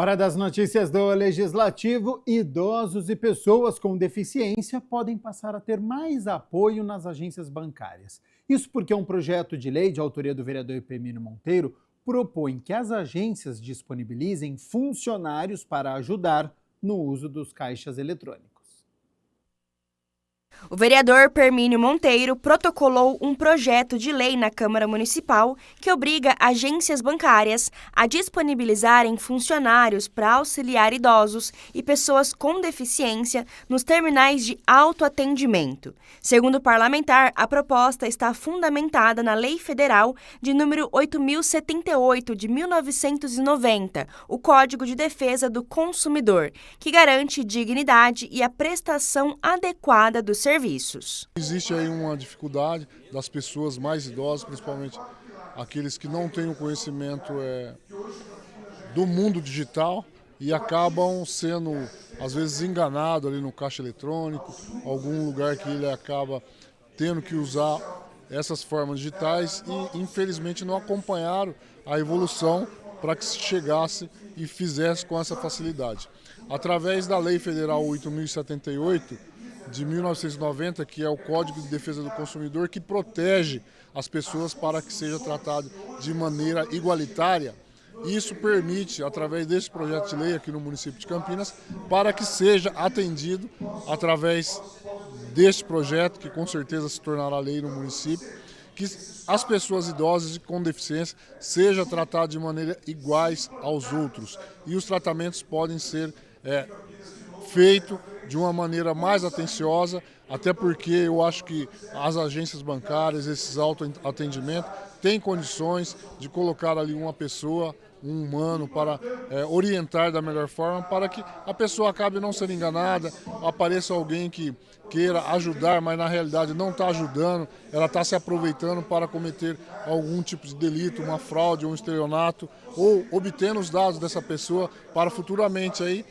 Hora das notícias do Legislativo. Idosos e pessoas com deficiência podem passar a ter mais apoio nas agências bancárias. Isso porque um projeto de lei de autoria do vereador Epemínio Monteiro propõe que as agências disponibilizem funcionários para ajudar no uso dos caixas eletrônicos. O vereador Permínio Monteiro protocolou um projeto de lei na Câmara Municipal que obriga agências bancárias a disponibilizarem funcionários para auxiliar idosos e pessoas com deficiência nos terminais de autoatendimento. Segundo o parlamentar, a proposta está fundamentada na Lei Federal de número 8.078 de 1990, o Código de Defesa do Consumidor, que garante dignidade e a prestação adequada dos serviços. Existe aí uma dificuldade das pessoas mais idosas, principalmente aqueles que não têm o conhecimento do mundo digital e acabam sendo, às vezes, enganados ali no caixa eletrônico, algum lugar que ele acaba tendo que usar essas formas digitais e, infelizmente, não acompanharam a evolução para que se chegasse e fizesse com essa facilidade. Através da Lei Federal 8.078, de 1990, que é o Código de Defesa do Consumidor, que protege as pessoas para que seja tratado de maneira igualitária. Isso permite, através desse projeto de lei aqui no município de Campinas, para que seja atendido, através deste projeto, que com certeza se tornará lei no município, que as pessoas idosas e com deficiência sejam tratadas de maneira iguais aos outros. E os tratamentos podem ser feitos de uma maneira mais atenciosa, até porque eu acho que as agências bancárias, esses autoatendimentos, têm condições de colocar ali uma pessoa, um humano, para orientar da melhor forma, para que a pessoa acabe não sendo enganada, apareça alguém que queira ajudar, mas na realidade não está ajudando, ela está se aproveitando para cometer algum tipo de delito, uma fraude, um estelionato, ou obtendo os dados dessa pessoa para futuramente aí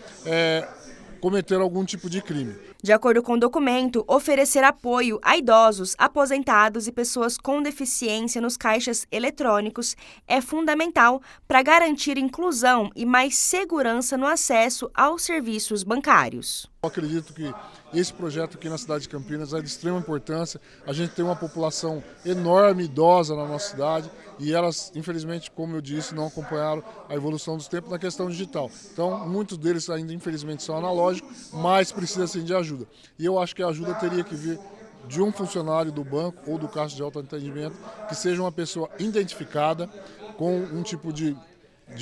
cometer algum tipo de crime. De acordo com o documento, oferecer apoio a idosos, aposentados e pessoas com deficiência nos caixas eletrônicos é fundamental para garantir inclusão e mais segurança no acesso aos serviços bancários. Eu acredito que esse projeto aqui na cidade de Campinas é de extrema importância. A gente tem uma população enorme, idosa na nossa cidade e elas, infelizmente, como eu disse, não acompanharam a evolução dos tempos na questão digital. Então, muitos deles ainda, infelizmente, são analógicos, mas precisam sim de ajuda. E eu acho que a ajuda teria que vir de um funcionário do banco ou do caixa de autoatendimento que seja uma pessoa identificada com um tipo de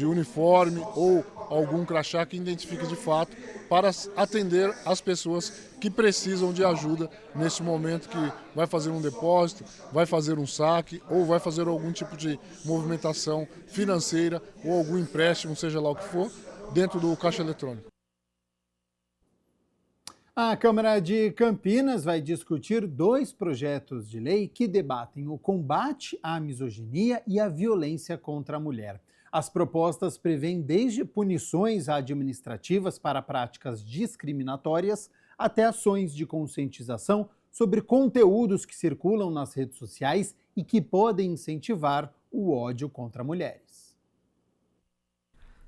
uniforme ou algum crachá que identifique de fato para atender as pessoas que precisam de ajuda nesse momento, que vai fazer um depósito, vai fazer um saque ou vai fazer algum tipo de movimentação financeira ou algum empréstimo, seja lá o que for, dentro do caixa eletrônico. A Câmara de Campinas vai discutir 2 projetos de lei que debatem o combate à misoginia e à violência contra a mulher. As propostas prevêem desde punições administrativas para práticas discriminatórias até ações de conscientização sobre conteúdos que circulam nas redes sociais e que podem incentivar o ódio contra mulheres.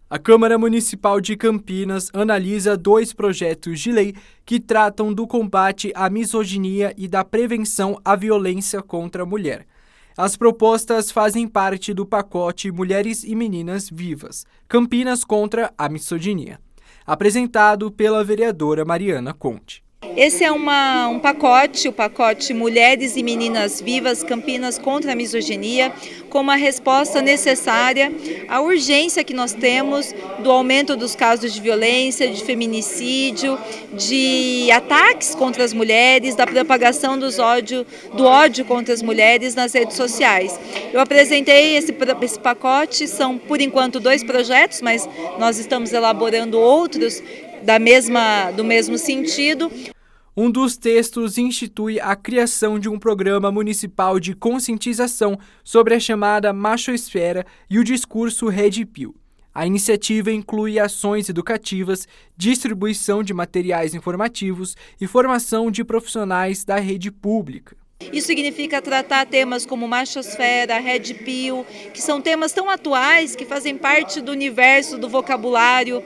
A Câmara Municipal de Campinas analisa 2 projetos de lei que tratam do combate à misoginia e da prevenção à violência contra a mulher. As propostas fazem parte do pacote Mulheres e Meninas Vivas, Campinas contra a Misoginia, apresentado pela vereadora Mariana Conte. Esse é um pacote, o pacote Mulheres e Meninas Vivas, Campinas contra a Misoginia, com uma resposta necessária à urgência que nós temos do aumento dos casos de violência, de feminicídio, de ataques contra as mulheres, da propagação do ódio contra as mulheres nas redes sociais. Eu apresentei esse pacote, são por enquanto 2 projetos, mas nós estamos elaborando outros do mesmo sentido. Um dos textos institui a criação de um programa municipal de conscientização sobre a chamada machosfera e o discurso Red Pill. A iniciativa inclui ações educativas, distribuição de materiais informativos e formação de profissionais da rede pública. Isso significa tratar temas como machosfera, red pill, que são temas tão atuais que fazem parte do universo, do vocabulário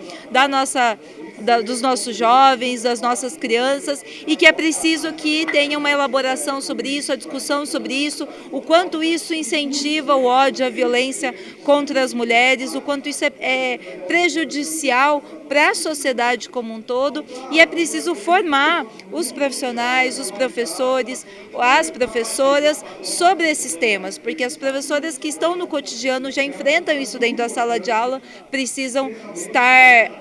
dos nossos jovens, das nossas crianças, e que é preciso que tenha uma elaboração sobre isso, a discussão sobre isso, o quanto isso incentiva o ódio, a violência contra as mulheres, o quanto isso é prejudicial para a sociedade como um todo, e é preciso formar os profissionais, os professores, as professoras sobre esses temas, porque as professoras que estão no cotidiano já enfrentam isso dentro da sala de aula, precisam estar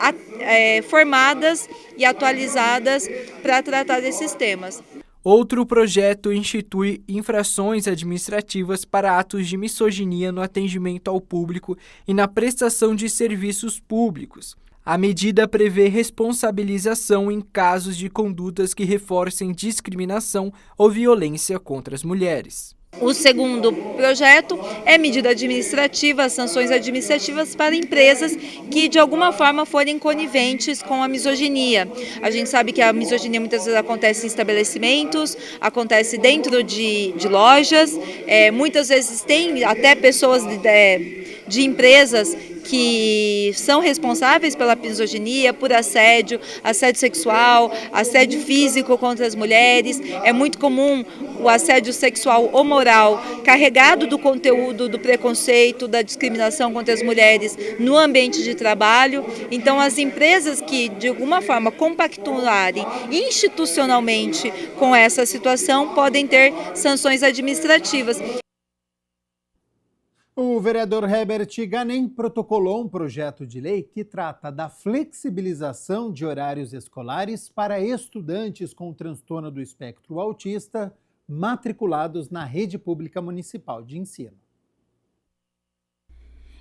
formadas e atualizadas para tratar desses temas. Outro projeto institui infrações administrativas para atos de misoginia no atendimento ao público e na prestação de serviços públicos. A medida prevê responsabilização em casos de condutas que reforcem discriminação ou violência contra as mulheres. O segundo projeto é medida administrativa, sanções administrativas para empresas que de alguma forma forem coniventes com a misoginia. A gente sabe que a misoginia muitas vezes acontece em estabelecimentos, acontece dentro de lojas, muitas vezes tem até pessoas de empresas que são responsáveis pela misoginia, por assédio sexual, assédio físico contra as mulheres. É muito comum o assédio sexual ou moral carregado do conteúdo do preconceito, da discriminação contra as mulheres no ambiente de trabalho. Então, as empresas que, de alguma forma, compactuarem institucionalmente com essa situação podem ter sanções administrativas. O vereador Herbert Ganem protocolou um projeto de lei que trata da flexibilização de horários escolares para estudantes com transtorno do espectro autista matriculados na rede pública municipal de ensino.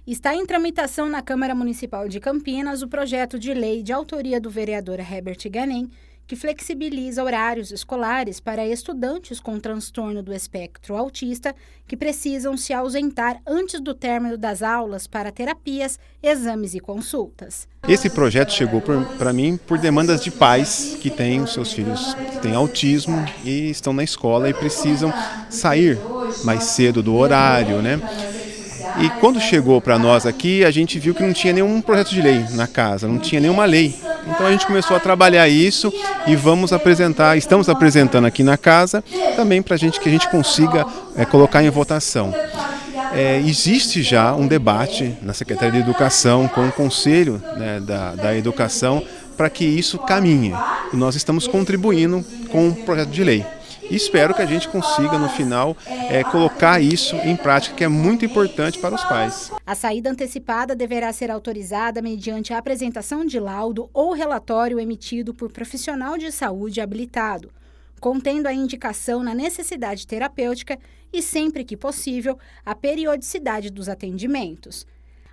Está em tramitação na Câmara Municipal de Campinas o projeto de lei de autoria do vereador Herbert Ganem, que flexibiliza horários escolares para estudantes com transtorno do espectro autista que precisam se ausentar antes do término das aulas para terapias, exames e consultas. Esse projeto chegou para mim por demandas de pais que têm os seus filhos que têm autismo e estão na escola e precisam sair mais cedo do horário, né? E quando chegou para nós aqui, a gente viu que não tinha nenhum projeto de lei na casa, não tinha nenhuma lei. Então a gente começou a trabalhar isso e estamos apresentando aqui na casa também para que a gente consiga colocar em votação. Existe já um debate na Secretaria de Educação com o Conselho, né, da Educação para que isso caminhe. E nós estamos contribuindo com o projeto de lei. E espero que a gente consiga, no final, colocar isso em prática, que é muito importante para os pais. A saída antecipada deverá ser autorizada mediante a apresentação de laudo ou relatório emitido por profissional de saúde habilitado, contendo a indicação na necessidade terapêutica e, sempre que possível, a periodicidade dos atendimentos.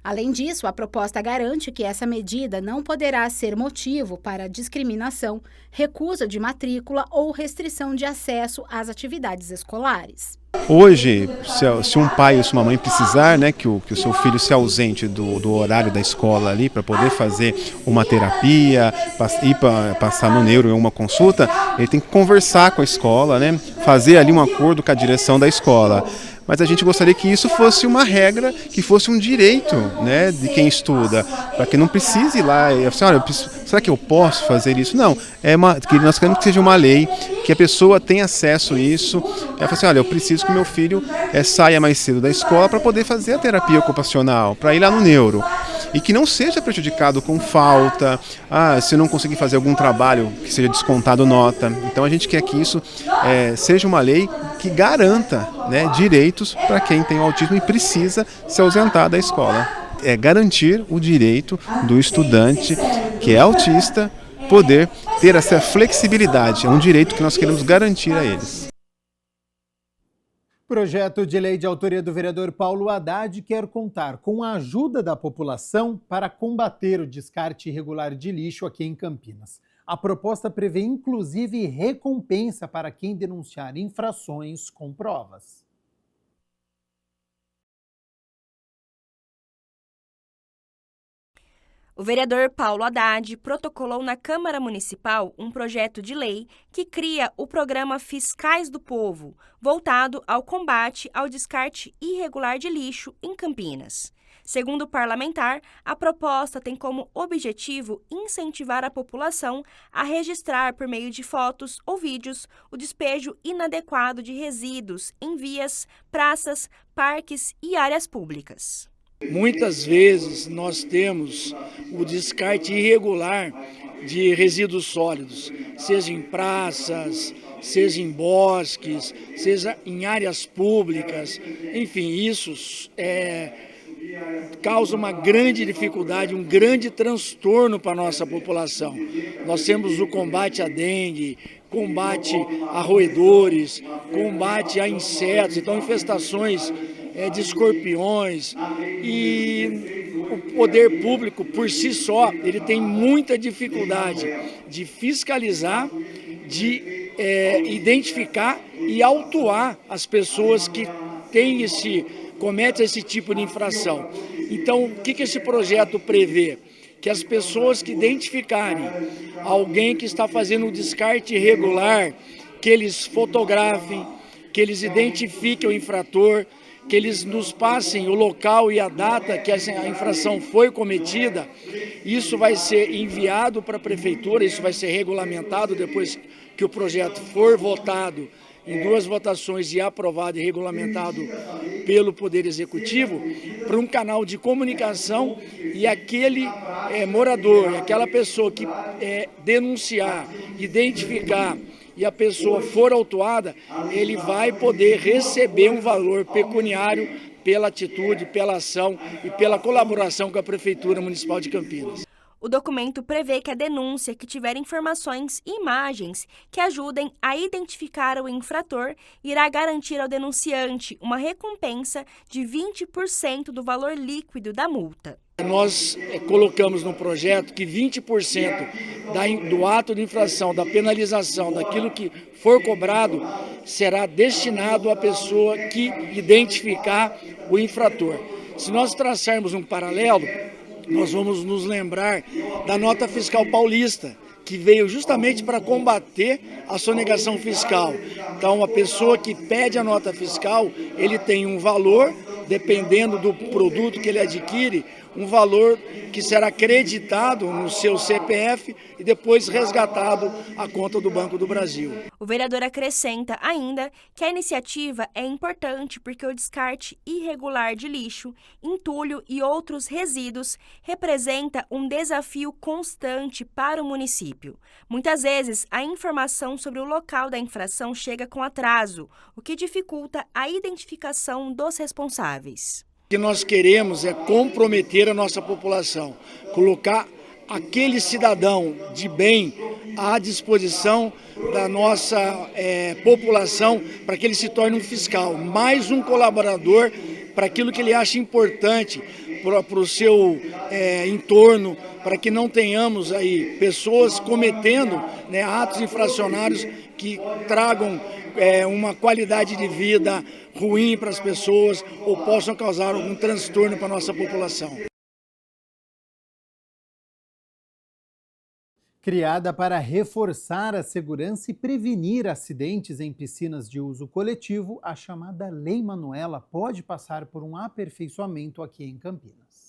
Além disso, a proposta garante que essa medida não poderá ser motivo para discriminação, recusa de matrícula ou restrição de acesso às atividades escolares. Hoje, se um pai ou se uma mãe precisar, né, que o seu filho se ausente do horário da escola ali para poder fazer uma terapia, ir passar no neuro em uma consulta, ele tem que conversar com a escola, né, fazer ali um acordo com a direção da escola. Mas a gente gostaria que isso fosse uma regra, que fosse um direito, né, de quem estuda, para que não precise ir lá e assim, olha, será que eu posso fazer isso? Não, nós queremos que seja uma lei, que a pessoa tenha acesso a isso. Ela fala assim, olha, eu preciso que meu filho saia mais cedo da escola para poder fazer a terapia ocupacional, para ir lá no neuro. E que não seja prejudicado com falta, se não conseguir fazer algum trabalho, que seja descontado nota. Então a gente quer que isso seja uma lei que garanta, né, direitos para quem tem autismo e precisa se ausentar da escola. É garantir o direito do estudante que é autista poder ter essa flexibilidade. É um direito que nós queremos garantir a eles. Projeto de lei de autoria do vereador Paulo Haddad quer contar com a ajuda da população para combater o descarte irregular de lixo aqui em Campinas. A proposta prevê inclusive recompensa para quem denunciar infrações com provas. O vereador Paulo Haddad protocolou na Câmara Municipal um projeto de lei que cria o programa Fiscais do Povo, voltado ao combate ao descarte irregular de lixo em Campinas. Segundo o parlamentar, a proposta tem como objetivo incentivar a população a registrar por meio de fotos ou vídeos o despejo inadequado de resíduos em vias, praças, parques e áreas públicas. Muitas vezes nós temos o descarte irregular de resíduos sólidos, seja em praças, seja em bosques, seja em áreas públicas. Enfim, isso causa uma grande dificuldade, um grande transtorno para a nossa população. Nós temos o combate à dengue, combate a roedores, combate a insetos, então infestações de escorpiões, e o poder público por si só ele tem muita dificuldade de fiscalizar, de identificar e autuar as pessoas que cometem esse tipo de infração. Então, o que esse projeto prevê? Que as pessoas que identificarem alguém que está fazendo um descarte irregular, que eles fotografem, que eles identifiquem o infrator, que eles nos passem o local e a data que a infração foi cometida. Isso vai ser enviado para a prefeitura, isso vai ser regulamentado depois que o projeto for votado em 2 votações e aprovado e regulamentado pelo Poder Executivo, para um canal de comunicação, e aquele morador, aquela pessoa que denunciar, identificar, e a pessoa for autuada, ele vai poder receber um valor pecuniário pela atitude, pela ação e pela colaboração com a Prefeitura Municipal de Campinas. O documento prevê que a denúncia que tiver informações e imagens que ajudem a identificar o infrator irá garantir ao denunciante uma recompensa de 20% do valor líquido da multa. Nós colocamos no projeto que 20% do ato de infração, da penalização, daquilo que for cobrado, será destinado à pessoa que identificar o infrator. Se nós traçarmos um paralelo, nós vamos nos lembrar da nota fiscal paulista, que veio justamente para combater a sonegação fiscal. Então, a pessoa que pede a nota fiscal, ele tem um valor, dependendo do produto que ele adquire, um valor que será creditado no seu CPF e depois resgatado à conta do Banco do Brasil. O vereador acrescenta ainda que a iniciativa é importante porque o descarte irregular de lixo, entulho e outros resíduos representa um desafio constante para o município. Muitas vezes, a informação sobre o local da infração chega com atraso, o que dificulta a identificação dos responsáveis. O que nós queremos é comprometer a nossa população, colocar aquele cidadão de bem à disposição da nossa população para que ele se torne um fiscal, mais um colaborador para aquilo que ele acha importante para o seu entorno, para que não tenhamos aí pessoas cometendo atos infracionários que tragam uma qualidade de vida ruim para as pessoas ou possam causar algum transtorno para a nossa população. Criada para reforçar a segurança e prevenir acidentes em piscinas de uso coletivo, a chamada Lei Manuela pode passar por um aperfeiçoamento aqui em Campinas.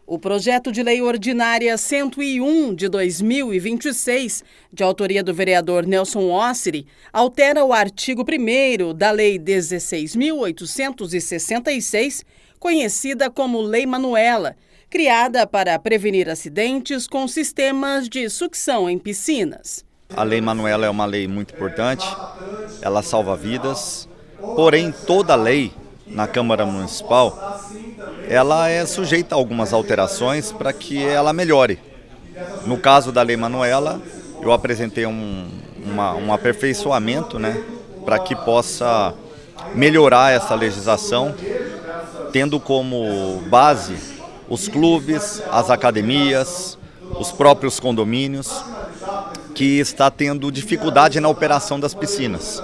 O projeto de lei ordinária 101 de 2026, de autoria do vereador Nelson Osseri, altera o artigo 1º da Lei 16.866, conhecida como Lei Manuela, criada para prevenir acidentes com sistemas de sucção em piscinas. A Lei Manuela é uma lei muito importante, ela salva vidas, porém toda lei na Câmara Municipal ela é sujeita a algumas alterações para que ela melhore. No caso da Lei Manuela, eu apresentei um aperfeiçoamento, para que possa melhorar essa legislação, tendo como base os clubes, as academias, os próprios condomínios, que está tendo dificuldade na operação das piscinas.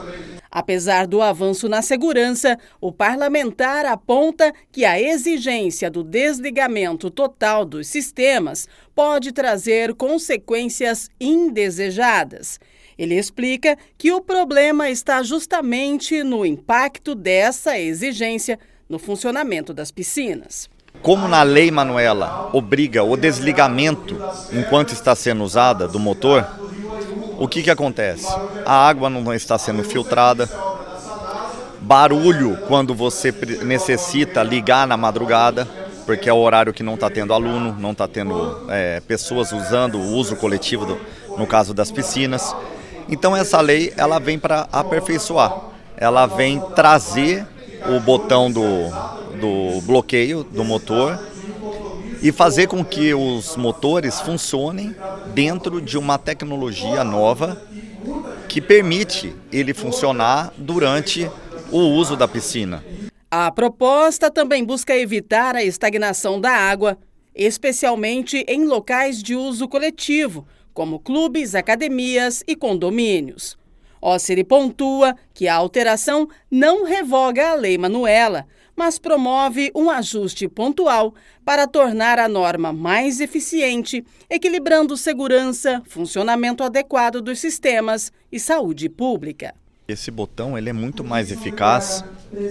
Apesar do avanço na segurança, o parlamentar aponta que a exigência do desligamento total dos sistemas pode trazer consequências indesejadas. Ele explica que o problema está justamente no impacto dessa exigência no funcionamento das piscinas. Como na Lei Manuela obriga o desligamento enquanto está sendo usada do motor, o que acontece? A água não está sendo filtrada, barulho quando você necessita ligar na madrugada, porque é o horário que não está tendo aluno, não está tendo pessoas usando o uso coletivo, no caso das piscinas. Então essa lei ela vem para aperfeiçoar, ela vem trazer o botão do bloqueio do motor e fazer com que os motores funcionem dentro de uma tecnologia nova que permite ele funcionar durante o uso da piscina. A proposta também busca evitar a estagnação da água, especialmente em locais de uso coletivo, como clubes, academias e condomínios. Ossiri pontua que a alteração não revoga a Lei Manuela, mas promove um ajuste pontual para tornar a norma mais eficiente, equilibrando segurança, funcionamento adequado dos sistemas e saúde pública. Esse botão ele é muito mais eficaz,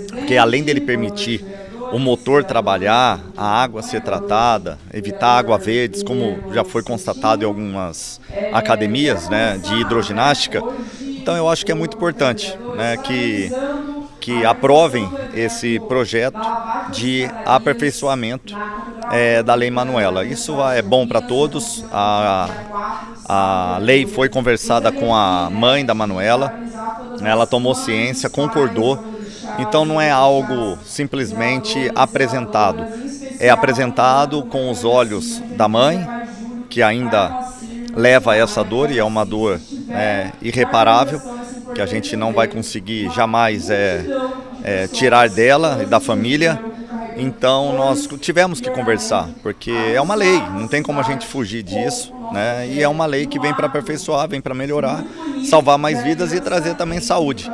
porque além dele permitir o motor trabalhar, a água ser tratada, evitar água verdes, como já foi constatado em algumas academias, né, de hidroginástica. Então eu acho que é muito importante, né, que aprovem esse projeto de aperfeiçoamento da Lei Manuela. Isso é bom para todos. A lei foi conversada com a mãe da Manuela, ela tomou ciência, concordou. Então não é algo simplesmente apresentado. É apresentado com os olhos da mãe, que ainda leva essa dor e é uma dor irreparável, que a gente não vai conseguir jamais tirar dela e da família. Então nós tivemos que conversar, porque é uma lei, não tem como a gente fugir disso, né? E é uma lei que vem para aperfeiçoar, vem para melhorar, salvar mais vidas e trazer também saúde.